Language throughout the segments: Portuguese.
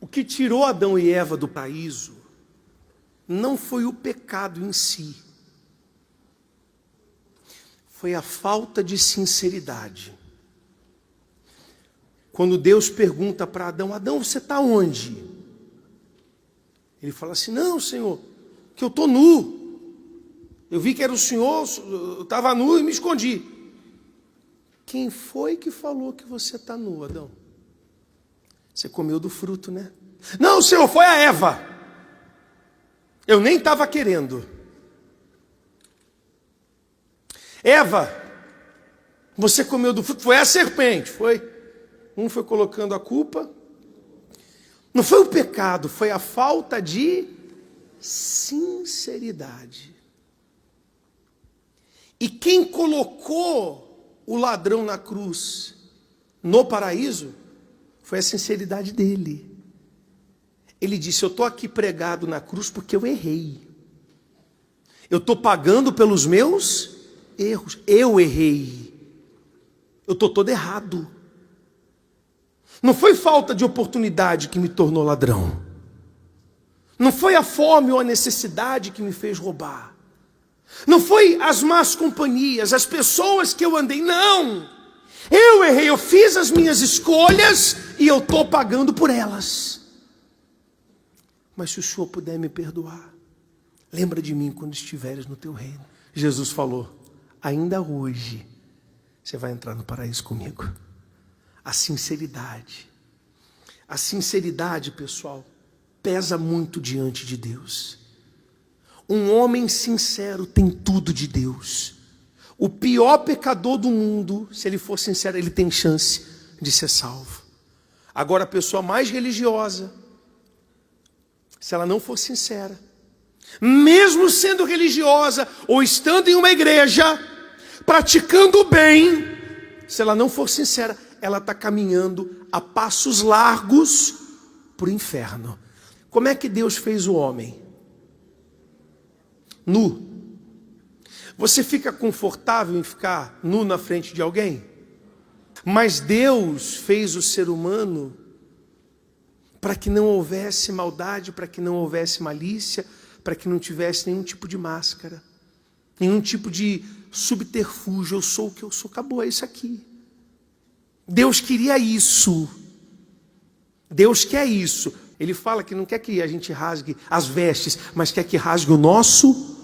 O que tirou Adão e Eva do paraíso não foi o pecado em si, foi a falta de sinceridade. Quando Deus pergunta para Adão: Adão, você está onde? Ele fala assim: não, Senhor, que eu estou nu. Eu vi que era o Senhor, eu estava nu e me escondi. Quem foi que falou que você está nu, Adão? Você comeu do fruto, né? Não, Senhor, foi a Eva. Eu nem estava querendo. Eva, você comeu do fruto, foi a serpente, foi. Um foi colocando a culpa. Não foi o pecado, foi a falta de sinceridade. E quem colocou o ladrão na cruz, no paraíso, foi a sinceridade dele. Ele disse: eu estou aqui pregado na cruz porque eu errei. Eu estou pagando pelos meus erros. Eu errei. Eu estou todo errado. Não foi falta de oportunidade que me tornou ladrão. Não foi a fome ou a necessidade que me fez roubar. Não foi as más companhias, as pessoas que eu andei. Não! Eu errei, eu fiz as minhas escolhas e eu estou pagando por elas. Mas se o Senhor puder me perdoar, lembra de mim quando estiveres no teu reino. Jesus falou: ainda hoje você vai entrar no paraíso comigo. A sinceridade. A sinceridade, pessoal, pesa muito diante de Deus. Um homem sincero tem tudo de Deus. O pior pecador do mundo, se ele for sincero, ele tem chance de ser salvo. Agora, a pessoa mais religiosa, se ela não for sincera, mesmo sendo religiosa ou estando em uma igreja, praticando o bem, se ela não for sincera, ela está caminhando a passos largos para o inferno. Como é que Deus fez o homem? Nu. Você fica confortável em ficar nu na frente de alguém? Mas Deus fez o ser humano para que não houvesse maldade, para que não houvesse malícia, para que não tivesse nenhum tipo de máscara, nenhum tipo de subterfúgio. Eu sou o que eu sou, acabou, é isso aqui. Deus queria isso. Deus quer isso. Ele fala que não quer que a gente rasgue as vestes, mas quer que rasgue o nosso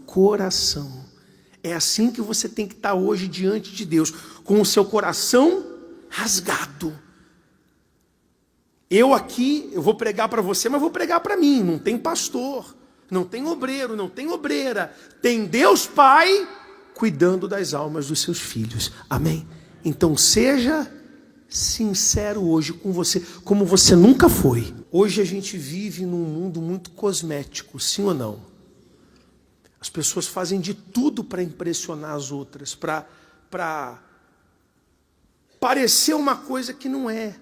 coração. É assim que você tem que estar hoje diante de Deus, com o seu coração rasgado. Eu vou pregar para você, mas vou pregar para mim. Não tem pastor, não tem obreiro, não tem obreira. Tem Deus Pai cuidando das almas dos seus filhos. Amém? Então seja sincero hoje com você, como você nunca foi. Hoje a gente vive num mundo muito cosmético, sim ou não? As pessoas fazem de tudo para impressionar as outras, para parecer uma coisa que não é.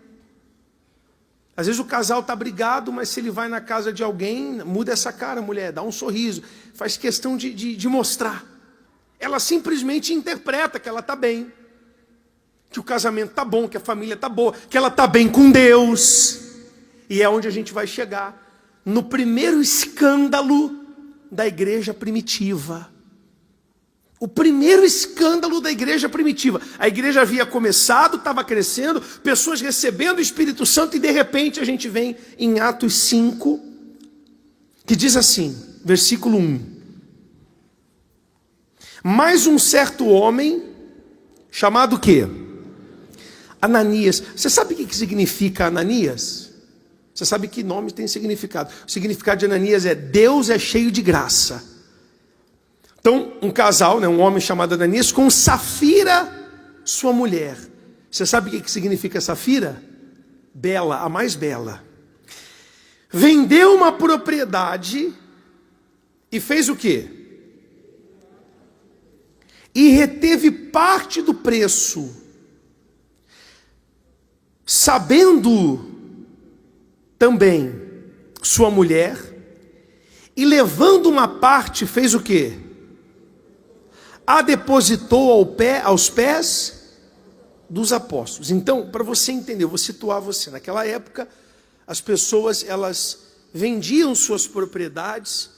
Às vezes o casal está brigado, mas se ele vai na casa de alguém, muda essa cara, mulher, dá um sorriso, faz questão de mostrar. Ela simplesmente interpreta que ela está bem, que o casamento está bom, que a família está boa, que ela está bem com Deus. E é onde a gente vai chegar, no primeiro escândalo da igreja primitiva. O primeiro escândalo da igreja primitiva. A igreja havia começado, estava crescendo, pessoas recebendo o Espírito Santo, e de repente a gente vem em Atos 5, que diz assim, versículo 1. Mas um certo homem, chamado o quê? Ananias. Você sabe o que significa Ananias? Você sabe que nome tem significado? O significado de Ananias é: Deus é cheio de graça. Então, um casal, um homem chamado Ananias, com Safira, sua mulher. Você sabe o que significa Safira? Bela, a mais bela. Vendeu uma propriedade e fez o quê? E reteve parte do preço, sabendo também sua mulher, e levando uma parte, fez o quê? A depositou aos pés dos apóstolos. Então, para você entender, eu vou situar você. Naquela época, as pessoas, elas vendiam suas propriedades,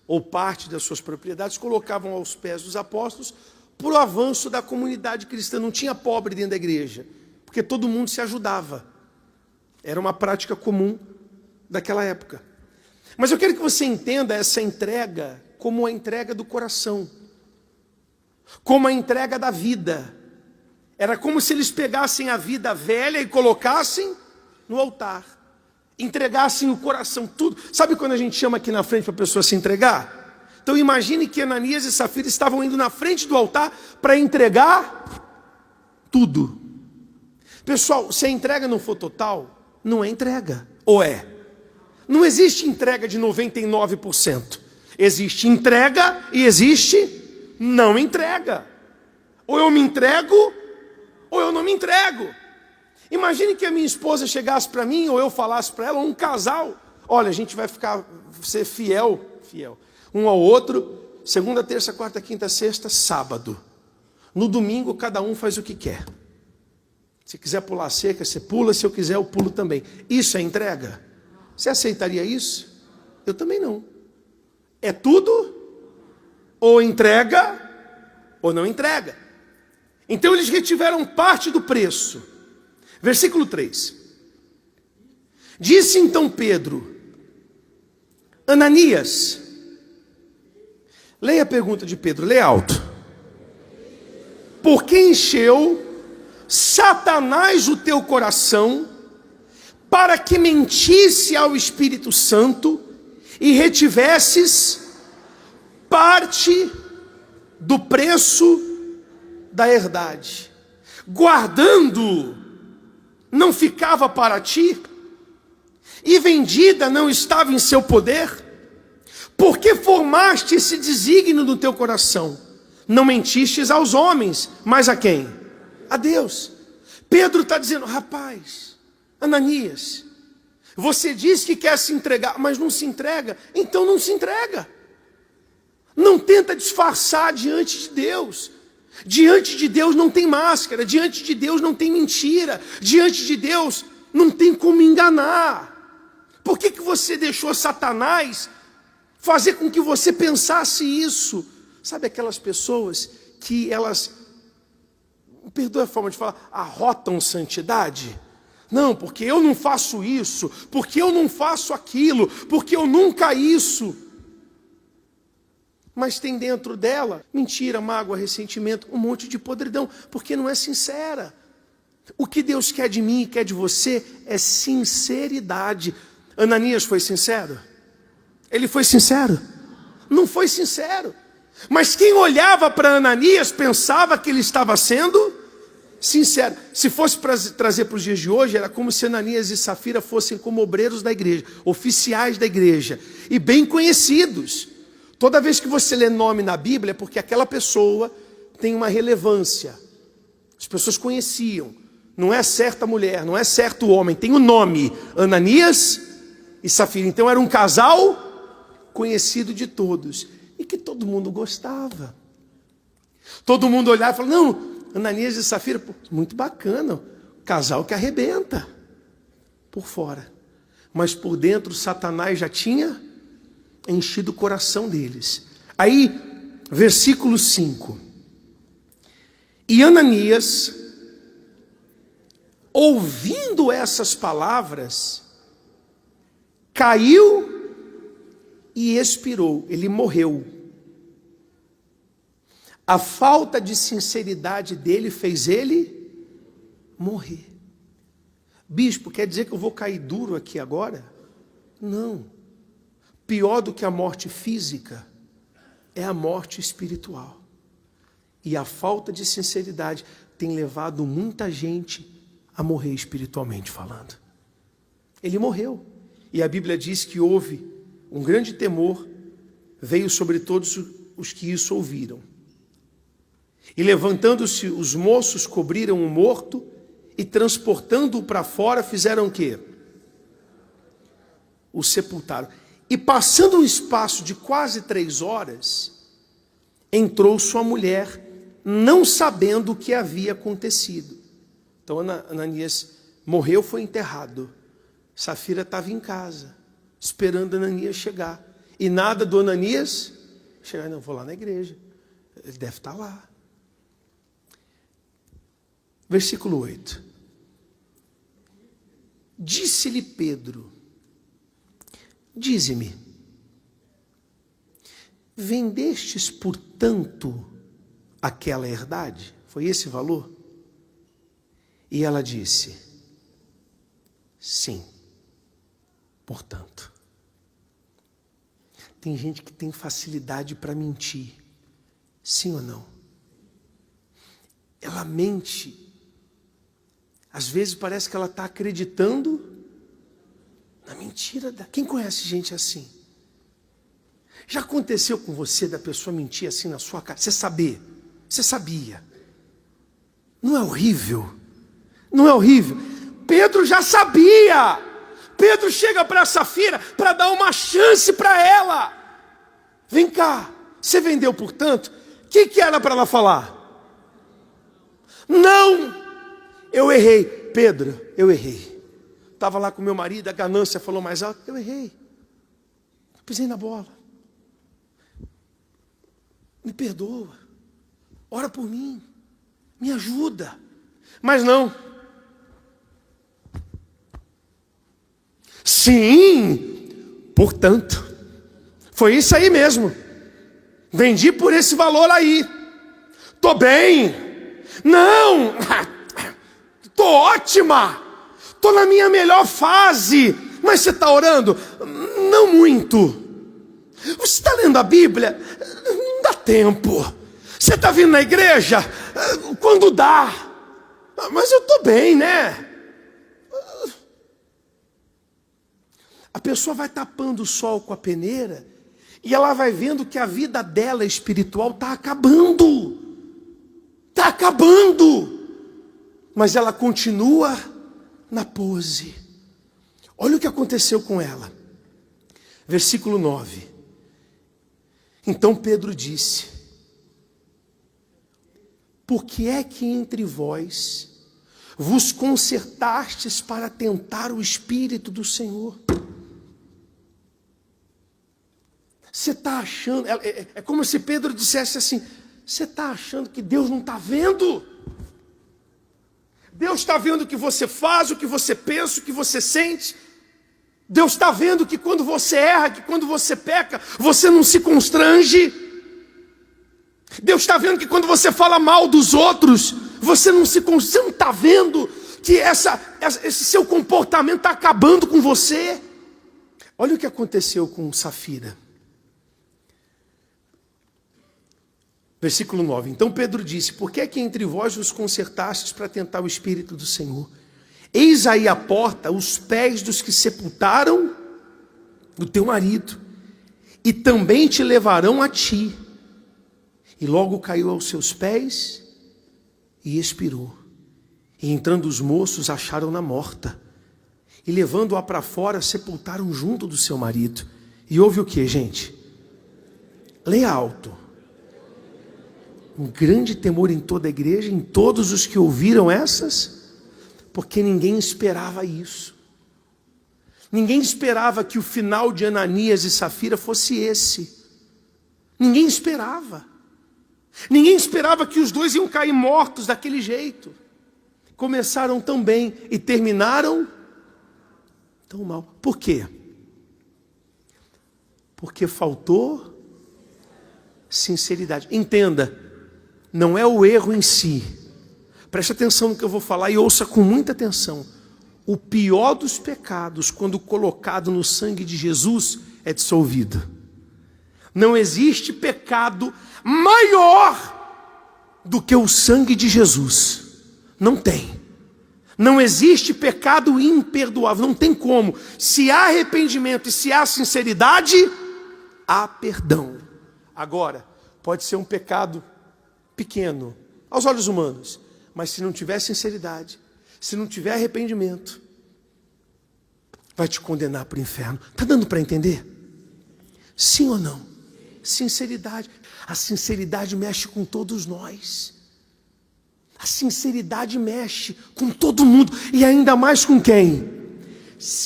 ou parte das suas propriedades, colocavam aos pés dos apóstolos, para o avanço da comunidade cristã. Não tinha pobre dentro da igreja, porque todo mundo se ajudava. Era uma prática comum daquela época. Mas eu quero que você entenda essa entrega como a entrega do coração, como a entrega da vida. Era como se eles pegassem a vida velha e colocassem no altar, entregassem o coração, tudo. Sabe quando a gente chama aqui na frente para a pessoa se entregar? Então imagine que Ananias e Safira estavam indo na frente do altar para entregar tudo. Pessoal, se a entrega não for total, não é entrega, ou é? Não existe entrega de 99%. Existe entrega e existe não entrega. Ou eu me entrego, ou eu não me entrego. Imagine que a minha esposa chegasse para mim, ou eu falasse para ela, um casal, olha, a gente vai ser fiel, um ao outro, segunda, terça, quarta, quinta, sexta, sábado. No domingo, cada um faz o que quer. Se quiser pular cerca, você pula, se eu quiser, eu pulo também. Isso é entrega? Você aceitaria isso? Eu também não. É tudo, ou entrega, ou não entrega. Então eles retiveram parte do preço. Versículo 3. Disse então Pedro, Ananias, leia a pergunta de Pedro, leia alto. Por que encheu Satanás o teu coração para que mentisse ao Espírito Santo e retivesses parte do preço da herdade? Guardando não ficava para ti, e vendida não estava em seu poder? Porque formaste esse desígnio no teu coração? Não mentistes aos homens, mas a quem? A Deus. Pedro está dizendo, rapaz, Ananias, você diz que quer se entregar, mas não se entrega, então não se entrega. Não tenta disfarçar diante de Deus. Diante de Deus não tem máscara, diante de Deus não tem mentira, diante de Deus não tem como enganar. Por que você deixou Satanás fazer com que você pensasse isso? Sabe aquelas pessoas que elas, perdoa a forma de falar, arrotam santidade? Não, porque eu não faço isso, porque eu não faço aquilo, porque eu nunca isso. Mas tem dentro dela mentira, mágoa, ressentimento, um monte de podridão, porque não é sincera. O que Deus quer de mim e quer de você é sinceridade. Ananias foi sincero? Ele foi sincero? Não foi sincero. Mas quem olhava para Ananias pensava que ele estava sendo sincero. Se fosse para trazer para os dias de hoje, era como se Ananias e Safira fossem como obreiros da igreja, oficiais da igreja, e bem conhecidos. Toda vez que você lê nome na Bíblia, é porque aquela pessoa tem uma relevância. As pessoas conheciam. Não é certa mulher, não é certo homem, tem o nome, Ananias e Safira. Então era um casal conhecido de todos, e que todo mundo gostava. Todo mundo olhava e falava, não, Ananias e Safira, pô, muito bacana, casal que arrebenta, por fora. Mas por dentro Satanás já tinha enchido o coração deles. Aí, versículo 5. E Ananias, ouvindo essas palavras, caiu e expirou. Ele morreu. A falta de sinceridade dele fez ele morrer. Bispo, quer dizer que eu vou cair duro aqui agora? Não. Pior do que a morte física é a morte espiritual. E a falta de sinceridade tem levado muita gente a morrer espiritualmente falando. Ele morreu. E a Bíblia diz que houve um grande temor, veio sobre todos os que isso ouviram. E levantando-se os moços, cobriram o morto e transportando-o para fora, fizeram o quê? O sepultaram. E passando um espaço de quase 3 horas, entrou sua mulher, não sabendo o que havia acontecido. Então Ananias morreu, foi enterrado, Safira estava em casa, esperando Ananias chegar. E nada do Ananias chegar. Não, vou lá na igreja. Ele deve estar lá. Versículo 8. Disse-lhe Pedro: dize-me, vendestes por tanto aquela herdade? Foi esse valor? E ela disse: sim, portanto. Tem gente que tem facilidade para mentir. Sim ou não? Ela mente. Às vezes parece que ela está acreditando na mentira. Quem conhece gente assim? Já aconteceu com você da pessoa mentir assim na sua cara? Você sabia. Não é horrível? Não é horrível? Pedro já sabia. Pedro chega para Safira para dar uma chance para ela. Vem cá, você vendeu por tanto? O que era para ela falar? Não, eu errei. Pedro, eu errei. Estava lá com meu marido, a ganância falou mais alto. Eu errei. Eu pisei na bola. Me perdoa. Ora por mim. Me ajuda. Mas não. Sim, portanto, foi isso aí mesmo. Vendi por esse valor aí. Tô bem. Não, tô ótima. Tô na minha melhor fase. Mas você está orando? Não muito. Você está lendo a Bíblia? Não dá tempo. Você está vindo na igreja? Quando dá. Mas eu tô bem, né? A pessoa vai tapando o sol com a peneira e ela vai vendo que a vida dela espiritual está acabando. Está acabando. Mas ela continua na pose. Olha o que aconteceu com ela. Versículo 9. Então Pedro disse: por que é que entre vós vos concertastes para tentar o Espírito do Senhor? Você está achando, é como se Pedro dissesse assim: você está achando que Deus não está vendo? Deus está vendo o que você faz, o que você pensa, o que você sente. Deus está vendo que quando você erra, que quando você peca, você não se constrange. Deus está vendo que quando você fala mal dos outros, você não se constrange. Você não está vendo que esse seu comportamento está acabando com você? Olha o que aconteceu com Safira. Versículo 9. Então Pedro disse: por que é que entre vós vos concertastes para tentar o Espírito do Senhor? Eis aí à porta os pés dos que sepultaram o teu marido, e também te levarão a ti. E logo caiu aos seus pés e expirou. E entrando os moços, acharam-na morta. E levando-a para fora, sepultaram junto do seu marido. E houve o que, gente? Leia alto. Um grande temor em toda a igreja, em todos os que ouviram essas, porque ninguém esperava isso. Ninguém esperava que o final de Ananias e Safira fosse esse. Ninguém esperava. Ninguém esperava que os dois iam cair mortos daquele jeito. Começaram tão bem e terminaram tão mal. Por quê? Porque faltou sinceridade. Entenda. Não é o erro em si. Preste atenção no que eu vou falar e ouça com muita atenção. O pior dos pecados, quando colocado no sangue de Jesus, é dissolvido. Não existe pecado maior do que o sangue de Jesus. Não tem. Não existe pecado imperdoável. Não tem como. Se há arrependimento e se há sinceridade, há perdão. Agora, pode ser um pecado pequeno, aos olhos humanos, mas se não tiver sinceridade, se não tiver arrependimento, vai te condenar para o inferno. Está dando para entender? Sim ou não? Sinceridade. A sinceridade mexe com todos nós. A sinceridade mexe com todo mundo, e ainda mais com quem?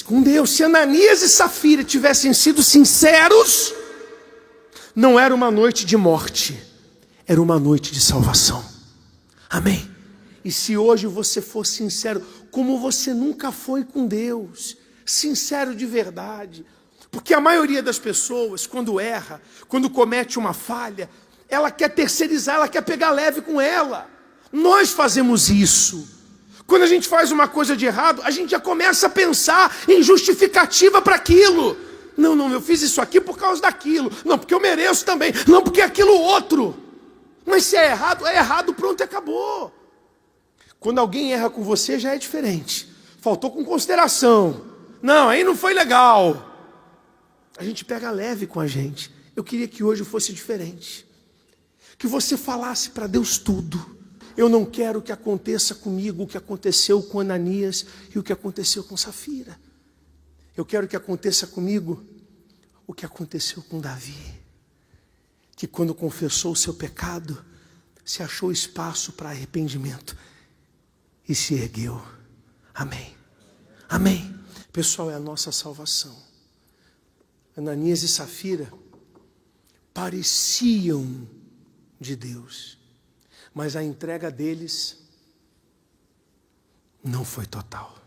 com Deus. Se Ananias e Safira tivessem sido sinceros, não era uma noite de morte, era uma noite de salvação. Amém? E se hoje você for sincero, como você nunca foi com Deus, sincero de verdade, porque a maioria das pessoas, quando erra, quando comete uma falha, ela quer terceirizar, ela quer pegar leve com ela. Nós fazemos isso. Quando a gente faz uma coisa de errado, a gente já começa a pensar em justificativa para aquilo. Não, eu fiz isso aqui por causa daquilo. Não, porque eu mereço também. Não, porque é aquilo outro. Mas se é errado, pronto, acabou. Quando alguém erra com você, já é diferente. Faltou com consideração. Não, aí não foi legal. A gente pega leve com a gente. Eu queria que hoje fosse diferente. Que você falasse para Deus tudo. Eu não quero que aconteça comigo o que aconteceu com Ananias e o que aconteceu com Safira. Eu quero que aconteça comigo o que aconteceu com Davi. Que quando confessou o seu pecado, se achou espaço para arrependimento e se ergueu. Amém. Amém. Pessoal, é a nossa salvação. Ananias e Safira pareciam de Deus, mas a entrega deles não foi total.